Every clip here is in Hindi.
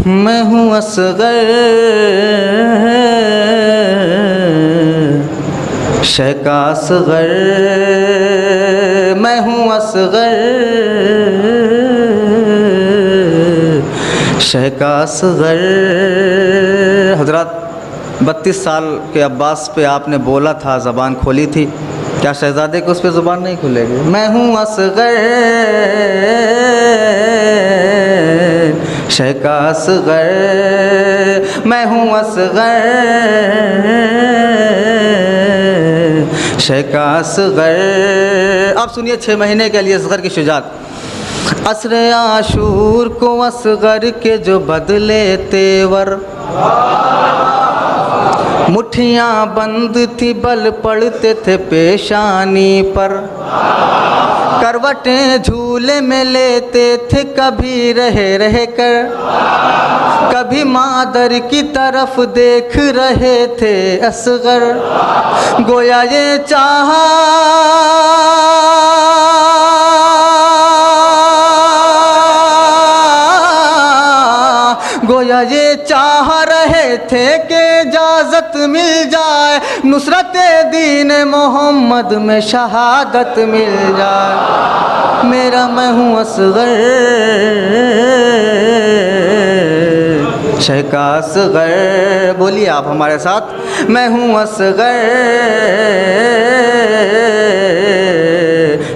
मैं हूँ असगर शह का असगर, मैं हूँ असगर शह का असगर। हजरत 32 साल के अब्बास पे आपने बोला था, ज़बान खोली थी, क्या शहज़ादे को उस पर ज़ुबान नहीं खुलेगी? मैं हूँ असगर शह का असगर, मैं हूँ असगर शह का असगर। अब सुनिए 6 महीने के लिए असगर की शुजात। असरे आशूर को असगर के जो बदले तेवर, मुट्ठियाँ बंद थी बल पड़ते थे पेशानी पर, करवटें झूले में लेते थे कभी रह कर, कभी मादर की तरफ देख रहे थे असगर। गोया ये चाहा गोया ये चाह रहे थे कि इजाज़त मिल जाए, नुसरत दीन मोहम्मद में शहादत मिल जाए। मेरा मैं हूँ असगर शह का असगर। बोलिए आप हमारे साथ, मैं हूँ असगर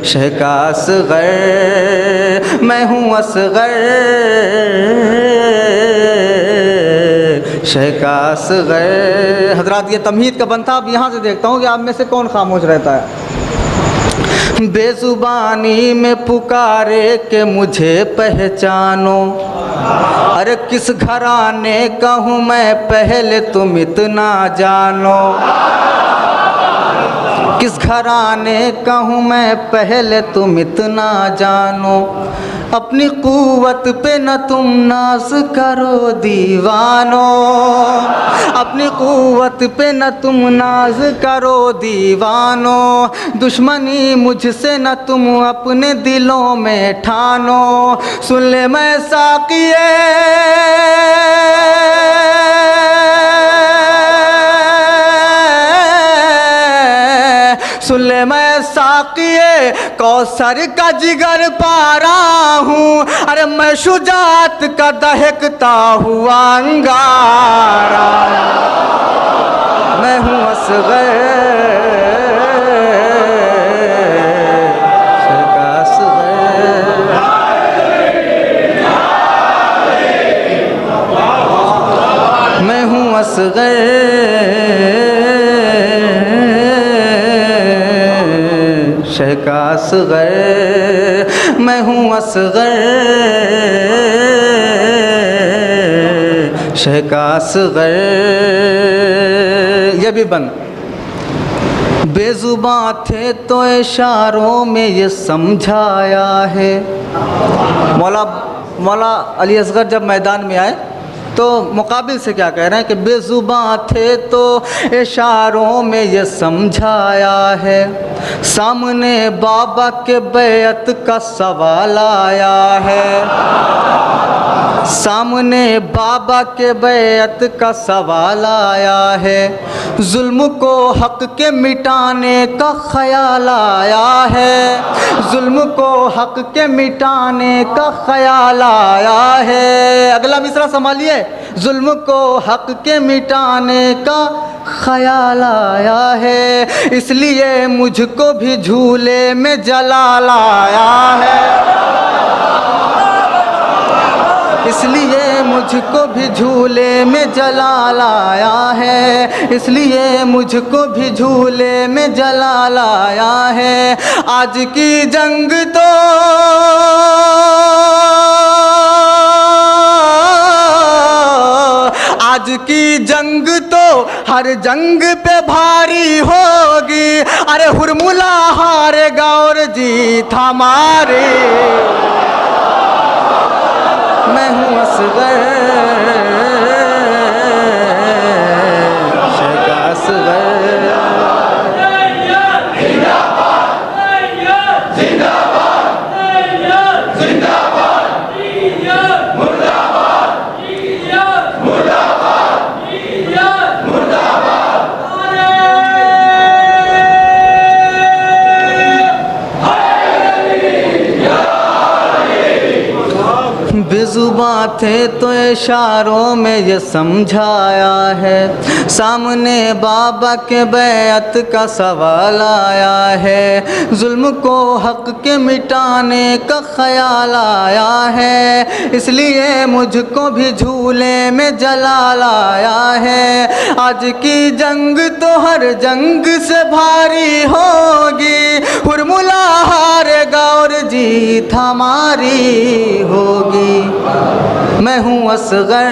शह का असगर, मैं हूँ असगर शह का असगर। हजरात ये तमहीद का बनता, अब यहाँ से देखता हूँ कि आप में से कौन खामोश रहता है। बेजुबानी में पुकारे के मुझे पहचानो, अरे किस घराने का हूँ मैं पहले तुम इतना जानो, किस घराने का हूँ मैं पहले तुम इतना जानो। अपनी क़ुव्वत पे न तुम नाज करो दीवानो, अपनी क़ुव्वत पे न तुम नाज करो दीवानो। दुश्मनी मुझसे न तुम अपने दिलों में ठानो। सुन ले मैं साक़िए सुन ले मैं साक़िए कौसर का जिगर पा रहा हूँ, अरे मैं शुजात का दहकता हुआ अंगारा। मैं हूँ असगर शह का असगर, मैं हूँ असगर शह का असगर, मैं हूँ असगर शह का असगर। ये भी बन बेजुबां थे तो इशारों में ये समझाया है। मौला अली असगर जब मैदान में आए तो मुकाबिल से क्या कह रहे हैं कि बेजुबां थे तो इशारों में ये समझाया है। सामने बाबा के बैत का सवाल आया है, सामने बाबा के बैत का सवाल आया है। जुल्म को हक के मिटाने का ख्याल आया है, जुल्म को हक के मिटाने का ख्याल आया है। अगला मिसरा संभालिए। जुल्म को हक के मिटाने का ख्याल आया है, इसलिए मुझको भी झूले में जलाल आया है, इसलिए मुझको भी झूले में जलाल आया है, इसलिए मुझको भी झूले में जलाल आया है। आज की जंग तो आज की जंग तो हर जंग पे भारी होगी, अरे हुरमुला हारेगा और जीत हमारी। मैं हूँ असगर शह का असगर, बेजुबां थे तो इशारों में ये समझाया है, सामने बाबा के बैअत का सवाल आया है, जुल्म को हक के मिटाने का ख्याल आया है, इसलिए मुझको भी झूले में जलाल आया है। आज की जंग तो हर जंग से भारी होगी, हुरमुला हारेगा और जीत हमारी होगी। मैं हूँ असगर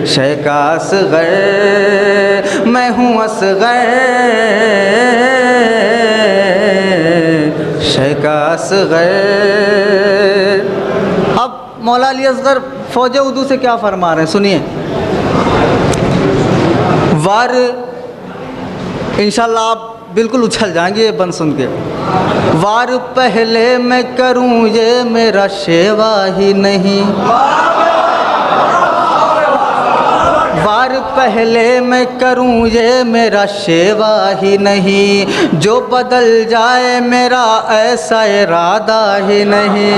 शय का असगर, मैं हूँ असगर शय का असगर। अब मौला अली असगर फौज उर्दू से क्या फरमा रहे हैं, सुनिए। वार इंशाल्लाह आप बिल्कुल उछल जाएंगे ये बंद सुन के। वार पहले मैं करूं ये मेरा शेवा ही नहीं, वार पहले मैं करूं ये मेरा शेवा ही नहीं, जो बदल जाए मेरा ऐसा इरादा ही नहीं।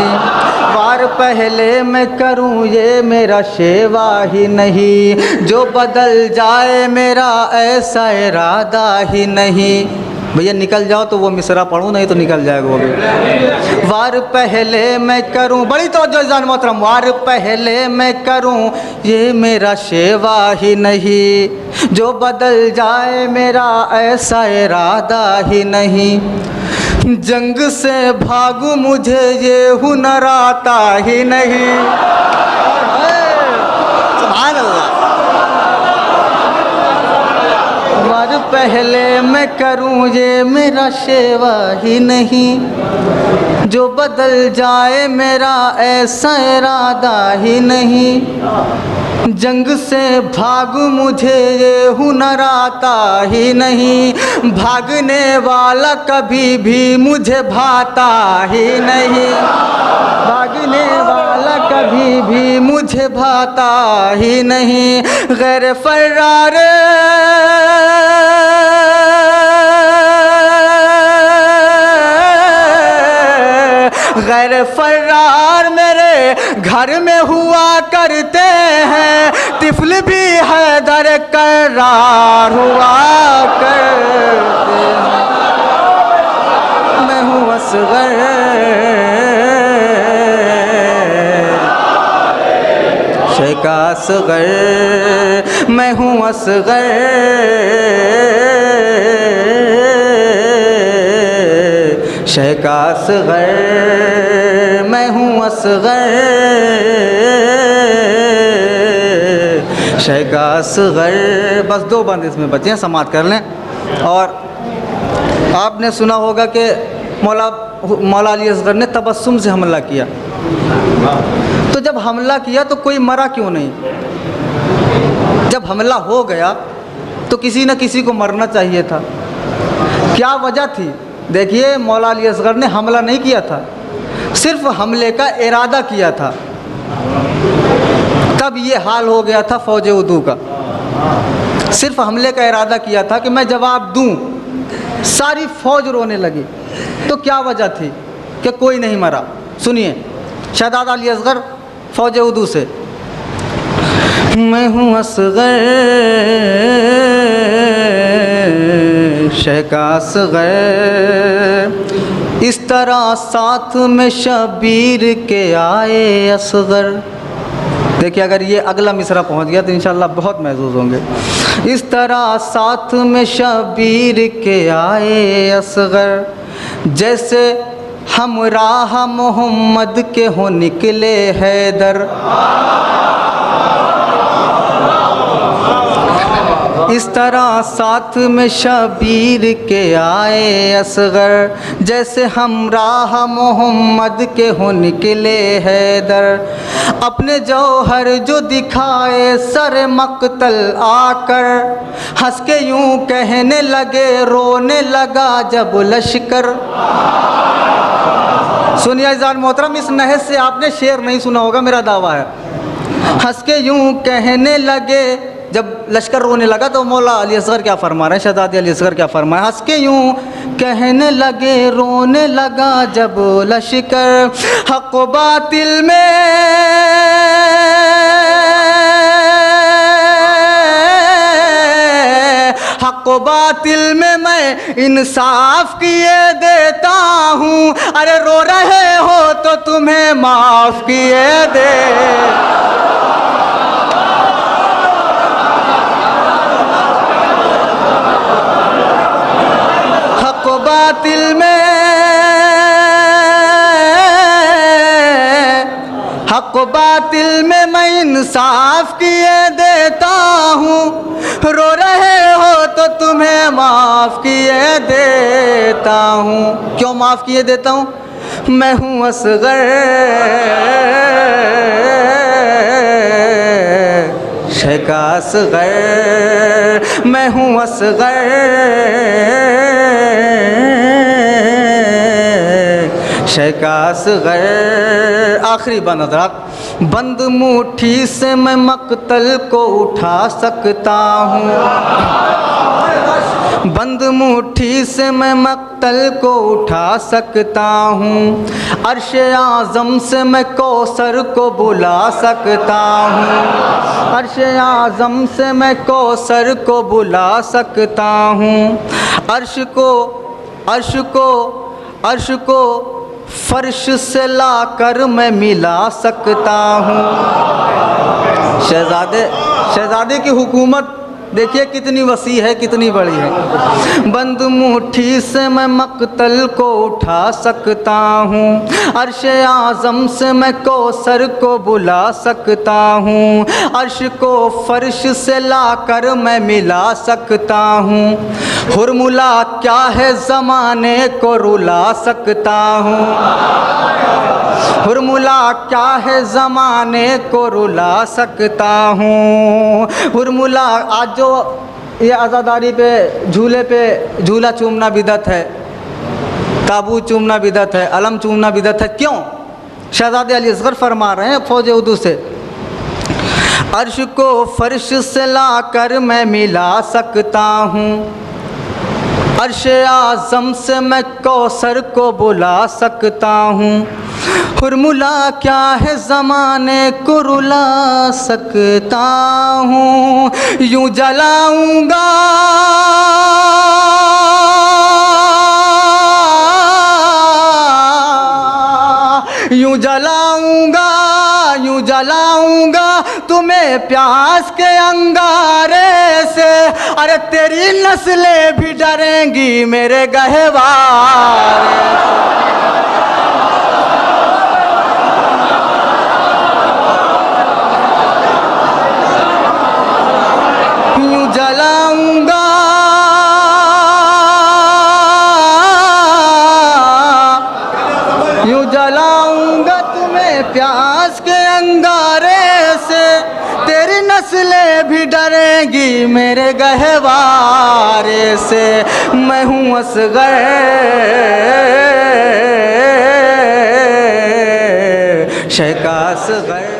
वार पहले मैं करूं ये मेरा शेवा ही नहीं, जो बदल जाए मेरा ऐसा इरादा ही नहीं। भैया निकल जाओ तो वो मिसरा पढ़ूँ, नहीं तो निकल जाएगा वो भी। वार पहले मैं करूं, बड़ी तवज्जो जान मोहतरम, वार पहले मैं करूं ये मेरा शेवा ही नहीं, जो बदल जाए मेरा ऐसा इरादा ही नहीं। जंग से भागूं मुझे ये हुनर आता ही नहीं। सुभान अल्लाह। वार पहले मैं करूं ये मेरा शेवा ही नहीं, जो बदल जाए मेरा ऐसा इरादा ही नहीं। जंग से भागूं मुझे ये हुनर आता ही नहीं, भागने वाला कभी भी मुझे भाता ही नहीं, भागने वाला कभी भी मुझे भाता ही नहीं। गैर फर्रार गैर फर्रार मेरे घर में हुआ करते हैं, तिफल भी हैदर करार हुआ करते हैं। मैं हूँ असगर शय का असगर, मैं हूँ असगर शय का असगर, मैं हूँ असगर शय का असगर। बस दो बंद इसमें बचे हैं, समाप्त कर लें। और आपने सुना होगा कि मौला अली असगर ने तबस्सुम से हमला किया। तो जब हमला किया तो कोई मरा क्यों नहीं? जब हमला हो गया तो किसी न किसी को मरना चाहिए था। क्या वजह थी? देखिए, मौला अली असगर ने हमला नहीं किया था, सिर्फ हमले का इरादा किया था। तब ये हाल हो गया था फौज उर्दू का। सिर्फ हमले का इरादा किया था कि मैं जवाब दूं, सारी फौज रोने लगी। तो क्या वजह थी कि कोई नहीं मरा? सुनिए शहजादा अली असगर फौज उर्दू से। मैं हूँ असगर शय का असगर, इस तरह साथ में शबीर के आए असगर। देखिए, अगर ये अगला मिसरा पहुंच गया तो इंशाल्लाह बहुत महसूस होंगे। इस तरह साथ में शबीर के आए असगर, जैसे हम राह मोहम्मद के हो निकले हैदर। इस तरह साथ में शबीर के आए असगर, जैसे हम राह मोहम्मद के हो निकले हैदर। अपने जौहर जो दिखाए सर मक्तल आकर, हंस के यूं कहने लगे रोने लगा जब लश्कर। सुनिए अज़ीज़ान मोहतरम, इस नहज से आपने शेर नहीं सुना होगा, मेरा दावा है। हंस के यूं कहने लगे जब लश्कर रोने लगा तो मौला अली असगर क्या फरमा रहे हैं, शहजादे अली असगर क्या फरमाए, हंस के यूं कहने लगे, रोने लगा जब लश्कर, हक व बातिल में हक व बातिल में मैं इंसाफ किए देता हूँ, अरे रो रहे हो तो तुम्हें माफ किए दे। हक व बातिल में हक व बातिल में मैं इंसाफ किए देता हूँ, रो रहे हो तो तुम्हें माफ़ किए देता हूँ। क्यों माफ़ किए देता हूँ? मैं हूँ असगर, शेखा असगर, मैं हूँ असगर, शेखा असगर। आखिरी बात हज़रात, बंद मुट्ठी से मैं मक्तल को उठा सकता हूँ, बंद मुट्ठी से मैं मक्तल को उठा सकता हूँ, अर्श आज़म से मैं कौसर को बुला सकता हूँ, अर्श आज़म से मैं कौसर को बुला सकता हूँ, अर्श को फर्श से लाकर मैं मिला सकता हूँ। शहजादे की हुकूमत देखिए कितनी वसी है, कितनी बड़ी है। बंद मुट्ठी से मैं मक्तल को उठा सकता हूँ, अर्श आज़म से मैं कौसर को बुला सकता हूँ, अर्श को फर्श से लाकर मैं मिला सकता हूँ, हुरमुला क्या है ज़माने को रुला सकता हूँ, हुरमुला क्या है ज़माने को रुला सकता हूँ। हुरमुला आज जो ये आज़ादारी पे झूले पे झूला चूमना बिदअत है, ताबूत चूमना बिदअत है, अलम चूमना बिदअत है, क्यों? शहजादे अली असगर फरमा रहे हैं फौज उर्दू से, अर्श को फर्श से लाकर मैं मिला सकता हूँ, अर्श आज़म से मैं कौसर को बुला सकता हूँ, हुरमुला क्या है ज़माने को रुला सकता हूँ, यूँ जलाऊँगा यूँ जलाऊँगा यूँ जलाऊँगा तुम्हें प्यास के अंगारे से, अरे तेरी नस्लें भी डरेंगी मेरे गहवारे। यूँ जलाऊँगा यूँ जलाऊँगा तुम्हें प्यास के अंगारे से, तेरी नस्लें भी डरेंगी मेरे गहवारे से। मैं हूँ असगर, शेखा असगर।